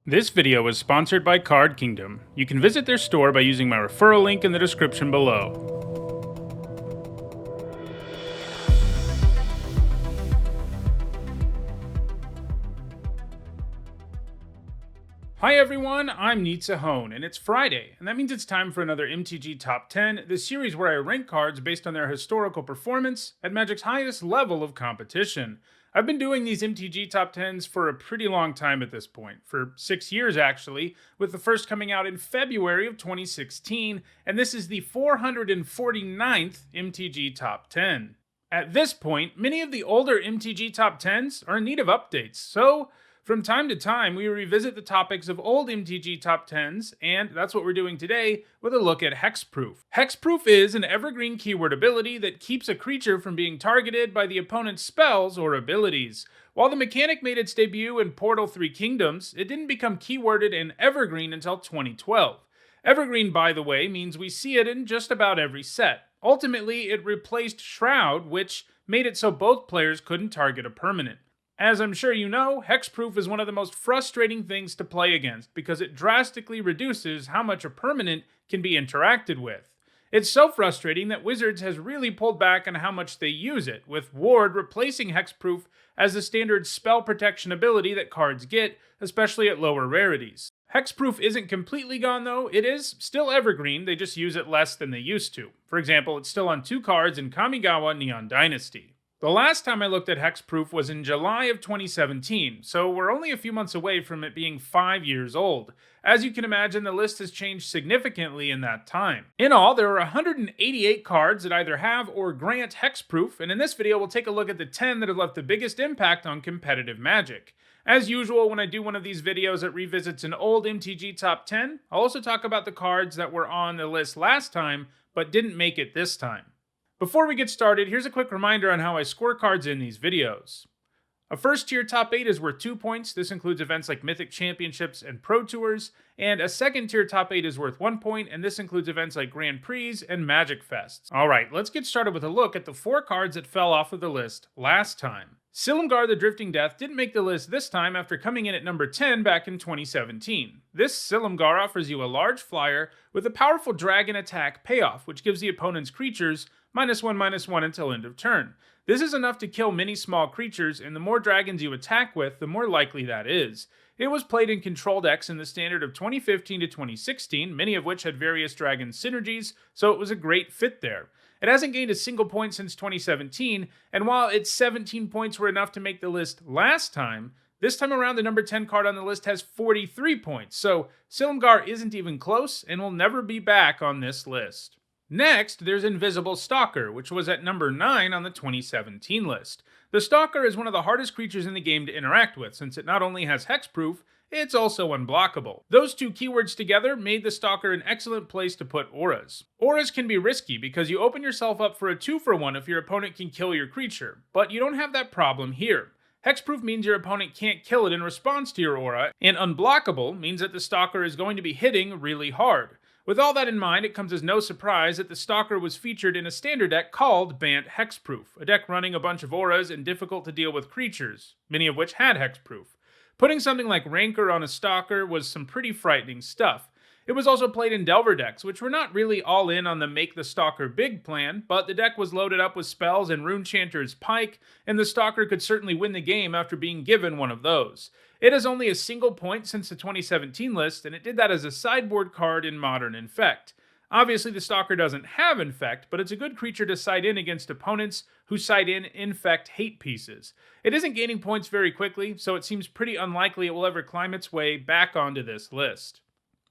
This video is sponsored by Card Kingdom. You can visit their store by using my referral link in the description below. Hi everyone, I'm Hone, and it's Friday, and that means it's time for another MTG Top 10, the series where I rank cards based on their historical performance at Magic's highest level of competition. I've been doing these MTG Top 10s for a pretty long time at this point, for 6 years actually, with the first coming out in February of 2016, and this is the 449th MTG Top 10. At this point, many of the older MTG Top 10s are in need of updates, so from time to time, we revisit the topics of old MTG Top 10s, and that's what we're doing today with a look at Hexproof. Hexproof is an evergreen keyword ability that keeps a creature from being targeted by the opponent's spells or abilities. While the mechanic made its debut in Portal 3 Kingdoms, it didn't become keyworded and evergreen until 2012. Evergreen, by the way, means we see it in just about every set. Ultimately, it replaced Shroud, which made it so both players couldn't target a permanent. As I'm sure you know, Hexproof is one of the most frustrating things to play against because it drastically reduces how much a permanent can be interacted with. It's so frustrating that Wizards has really pulled back on how much they use it, with Ward replacing Hexproof as the standard spell protection ability that cards get, especially at lower rarities. Hexproof isn't completely gone though, it is still evergreen, they just use it less than they used to. For example, it's still on 2 cards in Kamigawa Neon Dynasty. The last time I looked at Hexproof was in July of 2017, so we're only a few months away from it being 5 years old. As you can imagine, the list has changed significantly in that time. In all, there are 188 cards that either have or grant Hexproof, and in this video we'll take a look at the 10 that have left the biggest impact on competitive Magic. As usual, when I do one of these videos that revisits an old MTG Top 10, I'll also talk about the cards that were on the list last time, but didn't make it this time. Before we get started, here's a quick reminder on how I score cards in these videos. A first tier top 8 is worth 2 points, this includes events like Mythic Championships and Pro Tours, and a second tier top 8 is worth 1 point, and this includes events like Grand Prix and Magic Fests. Alright, let's get started with a look at the 4 cards that fell off of the list last time. Silengar the Drifting Death didn't make the list this time after coming in at number 10 back in 2017. This Silengar offers you a large flyer with a powerful dragon attack payoff, which gives the opponent's creatures -1/-1 until end of turn. This is enough to kill many small creatures, and the more dragons you attack with, the more likely that is. It was played in control decks in the standard of 2015 to 2016, many of which had various dragon synergies, so it was a great fit there. It hasn't gained a single point since 2017, and while its 17 points were enough to make the list last time, this time around the number 10 card on the list has 43 points, so Silengar isn't even close and will never be back on this list. Next, there's Invisible Stalker, which was at number 9 on the 2017 list. The Stalker is one of the hardest creatures in the game to interact with, since it not only has hexproof, it's also unblockable. Those two keywords together made the Stalker an excellent place to put auras. Auras can be risky because you open yourself up for a 2-for-1 if your opponent can kill your creature, but you don't have that problem here. Hexproof means your opponent can't kill it in response to your aura, and unblockable means that the Stalker is going to be hitting really hard. With all that in mind, it comes as no surprise that the Stalker was featured in a standard deck called Bant Hexproof, a deck running a bunch of auras and difficult to deal with creatures, many of which had hexproof. Putting something like Rancor on a Stalker was some pretty frightening stuff. It was also played in Delver decks, which were not really all in on the make the Stalker big plan, but the deck was loaded up with spells and Runechanter's Pike, and the Stalker could certainly win the game after being given one of those. It has only a single point since the 2017 list, and it did that as a sideboard card in Modern Infect. Obviously, the Stalker doesn't have Infect, but it's a good creature to side in against opponents who side in Infect hate pieces. It isn't gaining points very quickly, so it seems pretty unlikely it will ever climb its way back onto this list.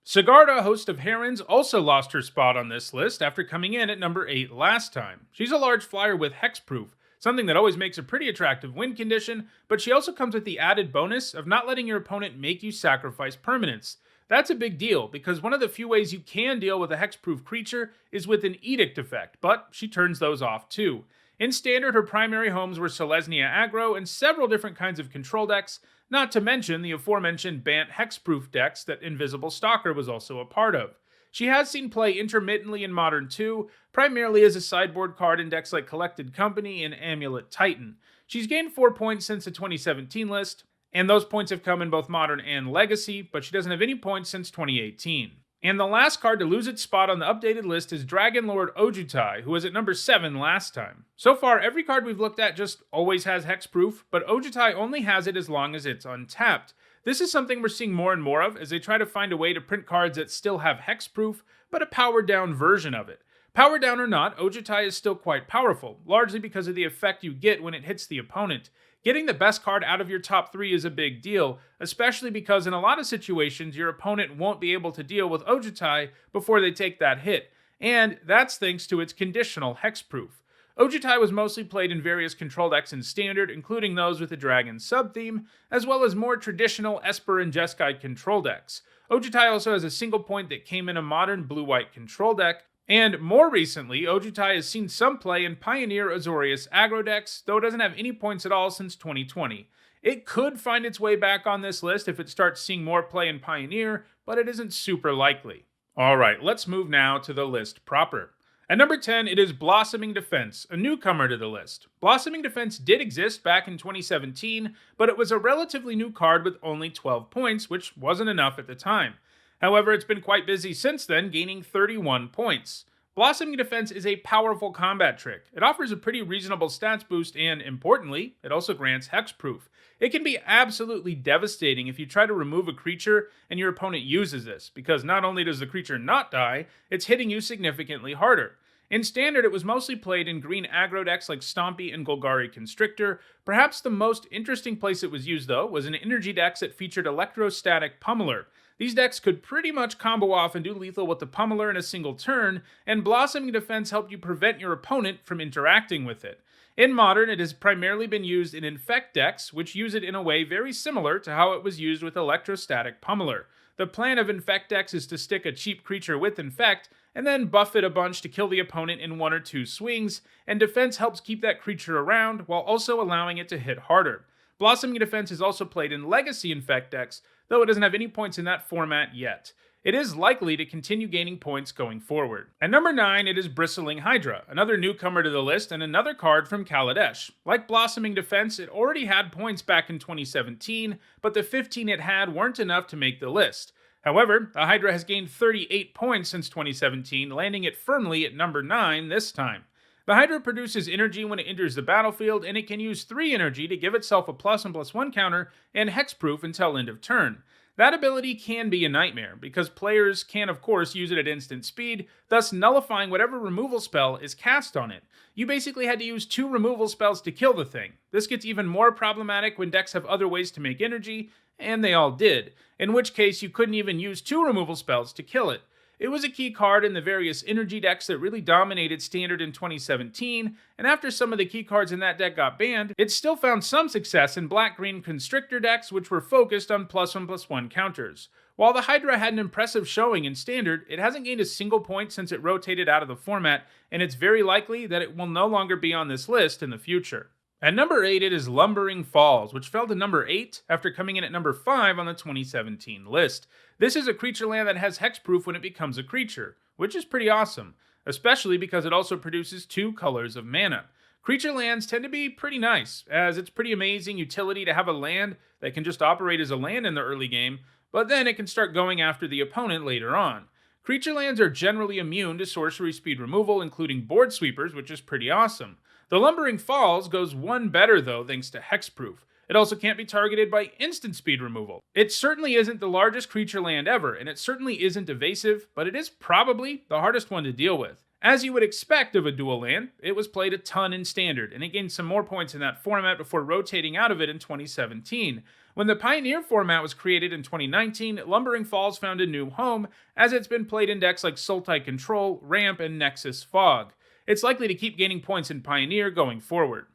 Sagarda, host of Herons, also lost her spot on this list after coming in at number 8 last time. She's a large flyer with hexproof, something that always makes a pretty attractive win condition, but she also comes with the added bonus of not letting your opponent make you sacrifice permanents. That's a big deal, because one of the few ways you can deal with a hexproof creature is with an edict effect, but she turns those off too. In Standard, her primary homes were Selesnya aggro and several different kinds of control decks, not to mention the aforementioned Bant Hexproof decks that Invisible Stalker was also a part of. She has seen play intermittently in Modern too, primarily as a sideboard card in decks like Collected Company and Amulet Titan. She's gained 4 points since the 2017 list, And those points have come in both Modern and Legacy, but she doesn't have any points since 2018. And the last card to lose its spot on the updated list is Dragon Lord Ojitai, who was at number 7 last time. So far, every card we've looked at just always has Hexproof, but Ojitai only has it as long as it's untapped. This is something we're seeing more and more of as they try to find a way to print cards that still have Hexproof, but a powered down version of it. Powered down or not, Ojitai is still quite powerful, largely because of the effect you get when it hits the opponent. Getting the best card out of your top 3 is a big deal, especially because in a lot of situations your opponent won't be able to deal with Ojitai before they take that hit, and that's thanks to its conditional Hexproof. Ojitai was mostly played in various control decks in Standard, including those with the Dragon sub-theme, as well as more traditional Esper and Jeskai control decks. Ojitai also has a single point that came in a modern blue-white control deck, and more recently, Ojitai has seen some play in Pioneer Azorius aggro decks, though it doesn't have any points at all since 2020. It could find its way back on this list if it starts seeing more play in Pioneer, but it isn't super likely. Alright, let's move now to the list proper. At number 10, it is Blossoming Defense, a newcomer to the list. Blossoming Defense did exist back in 2017, but it was a relatively new card with only 12 points, which wasn't enough at the time. However, it's been quite busy since then, gaining 31 points. Blossoming Defense is a powerful combat trick. It offers a pretty reasonable stats boost and, importantly, it also grants Hexproof. It can be absolutely devastating if you try to remove a creature and your opponent uses this, because not only does the creature not die, it's hitting you significantly harder. In Standard, it was mostly played in green aggro decks like Stompy and Golgari Constrictor. Perhaps the most interesting place it was used, though, was in energy decks that featured Electrostatic Pummeler. These decks could pretty much combo off and do lethal with the Pummeler in a single turn, and Blossoming Defense helped you prevent your opponent from interacting with it. In Modern, it has primarily been used in Infect decks, which use it in a way very similar to how it was used with Electrostatic Pummeler. The plan of Infect decks is to stick a cheap creature with Infect, and then buff it a bunch to kill the opponent in 1 or 2 swings, and Defense helps keep that creature around while also allowing it to hit harder. Blossoming Defense is also played in Legacy Infect decks, though it doesn't have any points in that format yet. It is likely to continue gaining points going forward. At number 9, it is Bristling Hydra, another newcomer to the list and another card from Kaladesh. Like Blossoming Defense, it already had points back in 2017, but the 15 it had weren't enough to make the list. However, the Hydra has gained 38 points since 2017, landing it firmly at number 9 this time. The Hydra produces energy when it enters the battlefield, and it can use 3 energy to give itself a +1/+1 counter and hexproof until end of turn. That ability can be a nightmare, because players can of course use it at instant speed, thus nullifying whatever removal spell is cast on it. You basically had to use 2 removal spells to kill the thing. This gets even more problematic when decks have other ways to make energy, and they all did, in which case you couldn't even use 2 removal spells to kill it. It was a key card in the various energy decks that really dominated Standard in 2017, and after some of the key cards in that deck got banned, it still found some success in black-green Constrictor decks which were focused on +1/+1 counters. While the Hydra had an impressive showing in Standard, it hasn't gained a single point since it rotated out of the format, and it's very likely that it will no longer be on this list in the future. At number 8, it is Lumbering Falls, which fell to number 8 after coming in at number 5 on the 2017 list. This is a creature land that has hexproof when it becomes a creature, which is pretty awesome, especially because it also produces 2 colors of mana. Creature lands tend to be pretty nice, as it's pretty amazing utility to have a land that can just operate as a land in the early game, but then it can start going after the opponent later on. Creature lands are generally immune to sorcery speed removal, including board sweepers, which is pretty awesome. The Lumbering Falls goes one better though thanks to hexproof. It also can't be targeted by instant speed removal. It certainly isn't the largest creature land ever, and it certainly isn't evasive, but it is probably the hardest one to deal with. As you would expect of a dual land, it was played a ton in Standard, and it gained some more points in that format before rotating out of it in 2017. When the Pioneer format was created in 2019, Lumbering Falls found a new home, as it's been played in decks like Sultai Control, Ramp, and Nexus Fog. It's likely to keep gaining points in Pioneer going forward.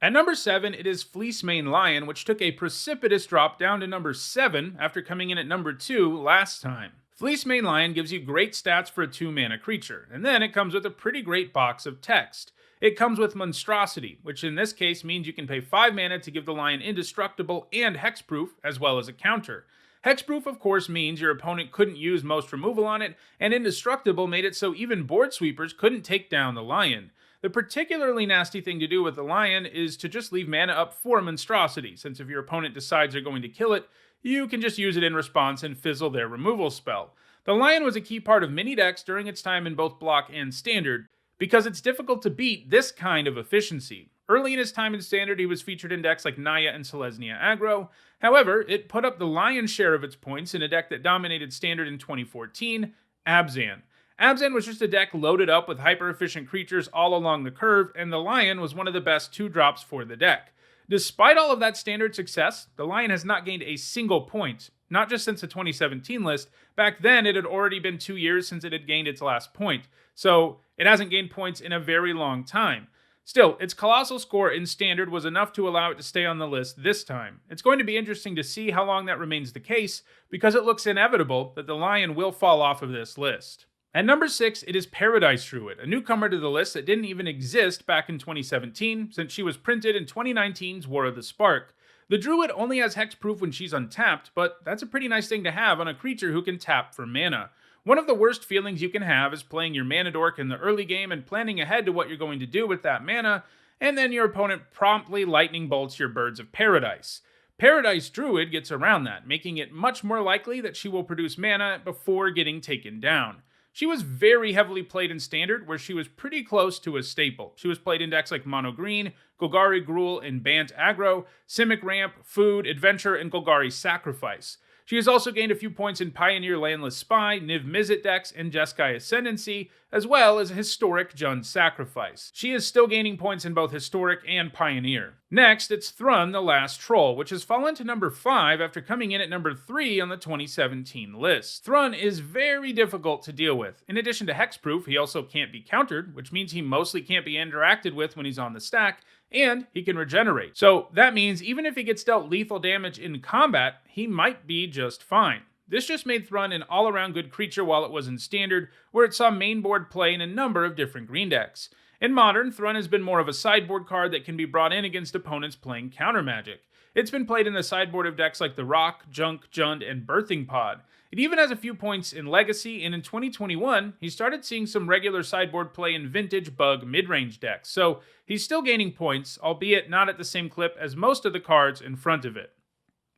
At number 7, it is Fleece Mane Lion, which took a precipitous drop down to number 7 after coming in at number 2 last time. Fleece Mane Lion gives you great stats for a 2-mana creature, and then it comes with a pretty great box of text. It comes with Monstrosity, which in this case means you can pay 5 mana to give the lion indestructible and hexproof, as well as a counter. Hexproof, of course, means your opponent couldn't use most removal on it, and indestructible made it so even board sweepers couldn't take down the lion. The particularly nasty thing to do with the Lion is to just leave mana up for Monstrosity, since if your opponent decides they're going to kill it, you can just use it in response and fizzle their removal spell. The Lion was a key part of mini decks during its time in both block and standard, because it's difficult to beat this kind of efficiency. Early in his time in Standard, he was featured in decks like Naya and Selesnya aggro. However, it put up the lion's share of its points in a deck that dominated Standard in 2014, Abzan. Abzan was just a deck loaded up with hyper-efficient creatures all along the curve, and the Lion was one of the best 2-drops for the deck. Despite all of that Standard success, the Lion has not gained a single point, not just since the 2017 list. Back then, it had already been 2 years since it had gained its last point, so it hasn't gained points in a very long time. Still, its colossal score in Standard was enough to allow it to stay on the list this time. It's going to be interesting to see how long that remains the case, because it looks inevitable that the Lion will fall off of this list. At number 6, it is Paradise Druid, a newcomer to the list that didn't even exist back in 2017, since she was printed in 2019's War of the Spark. The Druid only has Hexproof when she's untapped, but that's a pretty nice thing to have on a creature who can tap for mana. One of the worst feelings you can have is playing your mana dork in the early game and planning ahead to what you're going to do with that mana, and then your opponent promptly lightning bolts your Birds of Paradise. Paradise Druid gets around that, making it much more likely that she will produce mana before getting taken down. She was very heavily played in Standard, where she was pretty close to a staple. She was played in decks like Mono Green, Golgari Gruul, and Bant Aggro, Simic Ramp, Food, Adventure, and Golgari Sacrifice. She has also gained a few points in Pioneer Landless Spy, Niv Mizzet decks, and Jeskai Ascendancy, as well as Historic Jund Sacrifice. She is still gaining points in both Historic and Pioneer. Next, it's Thrun, the Last Troll, which has fallen to number 5 after coming in at number 3 on the 2017 list. Thrun is very difficult to deal with. In addition to Hexproof, he also can't be countered, which means he mostly can't be interacted with when he's on the stack, and he can regenerate. So that means even if he gets dealt lethal damage in combat, he might be just fine. This just made Thrun an all-around good creature while it was in Standard, where it saw mainboard play in a number of different green decks. In Modern, Thrun has been more of a sideboard card that can be brought in against opponents playing counter magic. It's been played in the sideboard of decks like the Rock, Junk, Jund, and Birthing Pod. It even has a few points in Legacy, and in 2021, he started seeing some regular sideboard play in Vintage, Bug, mid-range decks, so he's still gaining points, albeit not at the same clip as most of the cards in front of it.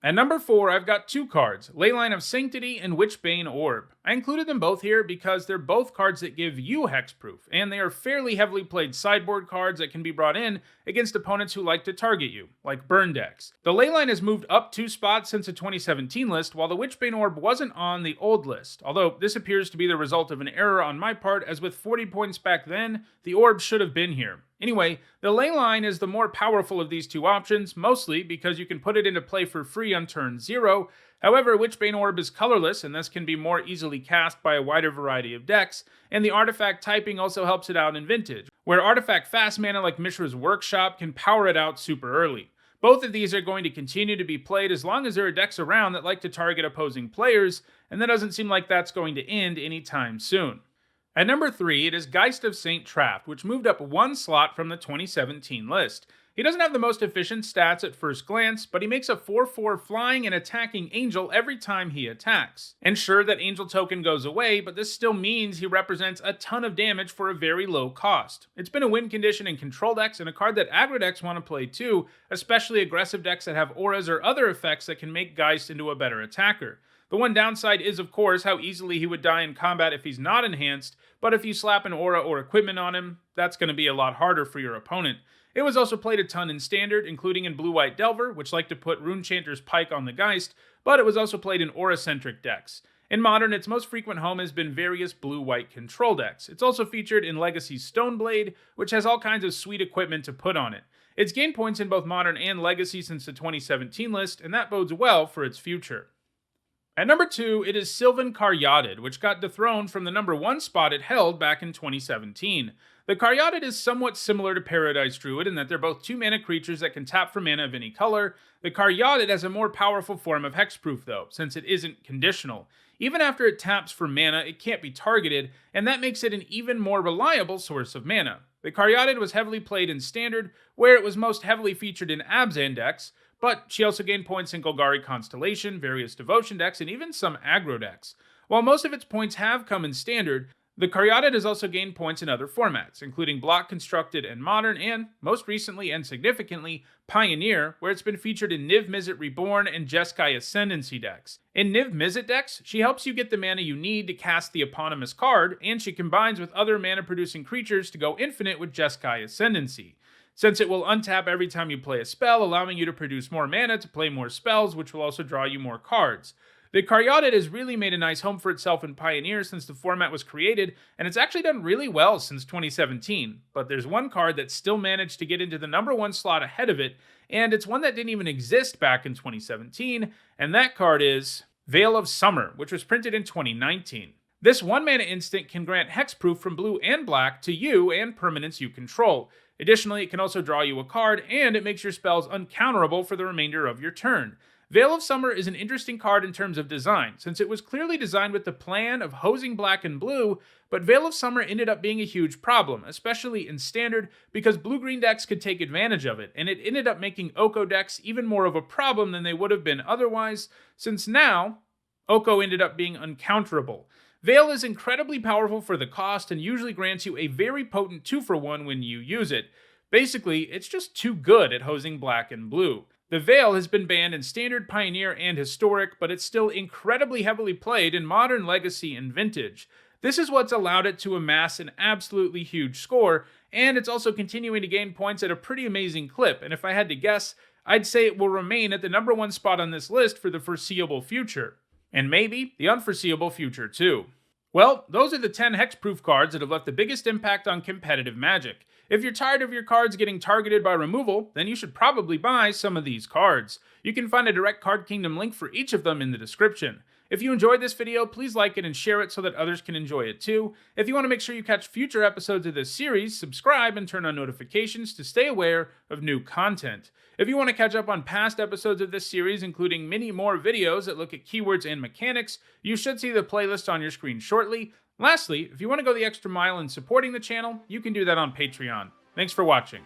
At number 4, I've got 2 cards, Leyline of Sanctity and Witchbane Orb. I included them both here because they're both cards that give you Hexproof, and they are fairly heavily played sideboard cards that can be brought in against opponents who like to target you, like burn decks. The Leyline has moved up 2 spots since the 2017 list, while the Witchbane Orb wasn't on the old list, although this appears to be the result of an error on my part, as with 40 points back then, the Orb should have been here. Anyway, the Leyline is the more powerful of these 2 options, mostly because you can put it into play for free on turn 0. However, Witchbane Orb is colorless, and thus can be more easily cast by a wider variety of decks, and the artifact typing also helps it out in Vintage, where artifact fast mana like Mishra's Workshop can power it out super early. Both of these are going to continue to be played as long as there are decks around that like to target opposing players, and that doesn't seem like that's going to end anytime soon. At number 3, it is Geist of Saint Traft, which moved up 1 slot from the 2017 list. He doesn't have the most efficient stats at first glance, but he makes a 4/4 flying and attacking angel every time he attacks. And sure, that angel token goes away, but this still means he represents a ton of damage for a very low cost. It's been a win condition in control decks, and a card that aggro decks want to play too, especially aggressive decks that have auras or other effects that can make Geist into a better attacker. The one downside is, of course, how easily he would die in combat if he's not enhanced, but if you slap an aura or equipment on him, that's going to be a lot harder for your opponent. It was also played a ton in Standard, including in Blue-White Delver, which like to put Runechanter's Pike on the Geist, but it was also played in aura-centric decks. In Modern, its most frequent home has been various blue-white control decks. It's also featured in Legacy's Stoneblade, which has all kinds of sweet equipment to put on it. It's gained points in both Modern and Legacy since the 2017 list, and that bodes well for its future. At number 2, it is Sylvan Caryatid, which got dethroned from the number 1 spot it held back in 2017. The Caryatid is somewhat similar to Paradise Druid in that they're both 2-mana creatures that can tap for mana of any color. The Caryatid has a more powerful form of Hexproof though, since it isn't conditional. Even after it taps for mana, it can't be targeted, and that makes it an even more reliable source of mana. The Caryatid was heavily played in Standard, where it was most heavily featured in Abzan decks, but she also gained points in Golgari Constellation, various Devotion decks, and even some aggro decks. While most of its points have come in Standard, The Caryatid has also gained points in other formats, including Block Constructed and Modern, and, most recently and significantly, Pioneer, where it's been featured in Niv Mizzet Reborn and Jeskai Ascendancy decks. In Niv Mizzet decks, she helps you get the mana you need to cast the eponymous card, and she combines with other mana-producing creatures to go infinite with Jeskai Ascendancy, since it will untap every time you play a spell, allowing you to produce more mana to play more spells, which will also draw you more cards. The Caryatid has really made a nice home for itself in Pioneer since the format was created, and it's actually done really well since 2017. But there's one card that still managed to get into the #1 slot ahead of it, and it's one that didn't even exist back in 2017, and that card is Veil of Summer, which was printed in 2019. This 1-mana instant can grant Hexproof from blue and black to you and permanents you control. Additionally, it can also draw you a card, and it makes your spells uncounterable for the remainder of your turn. Veil of Summer is an interesting card in terms of design, since it was clearly designed with the plan of hosing black and blue, but Veil of Summer ended up being a huge problem, especially in Standard, because blue-green decks could take advantage of it, and it ended up making Oko decks even more of a problem than they would have been otherwise, since now, Oko ended up being uncounterable. Veil is incredibly powerful for the cost and usually grants you a very potent 2-for-1 when you use it. Basically, it's just too good at hosing black and blue. The Veil has been banned in Standard, Pioneer, and Historic, but it's still incredibly heavily played in Modern, Legacy, and Vintage. This is what's allowed it to amass an absolutely huge score, and it's also continuing to gain points at a pretty amazing clip, and if I had to guess, I'd say it will remain at the #1 spot on this list for the foreseeable future. And maybe the unforeseeable future too. Well, those are the 10 hexproof cards that have left the biggest impact on competitive Magic. If you're tired of your cards getting targeted by removal, then you should probably buy some of these cards. You can find a direct Card Kingdom link for each of them in the description. If you enjoyed this video, please like it and share it so that others can enjoy it too. If you want to make sure you catch future episodes of this series, subscribe and turn on notifications to stay aware of new content. If you want to catch up on past episodes of this series, including many more videos that look at keywords and mechanics, you should see the playlist on your screen shortly. Lastly, if you want to go the extra mile in supporting the channel, you can do that on Patreon. Thanks for watching.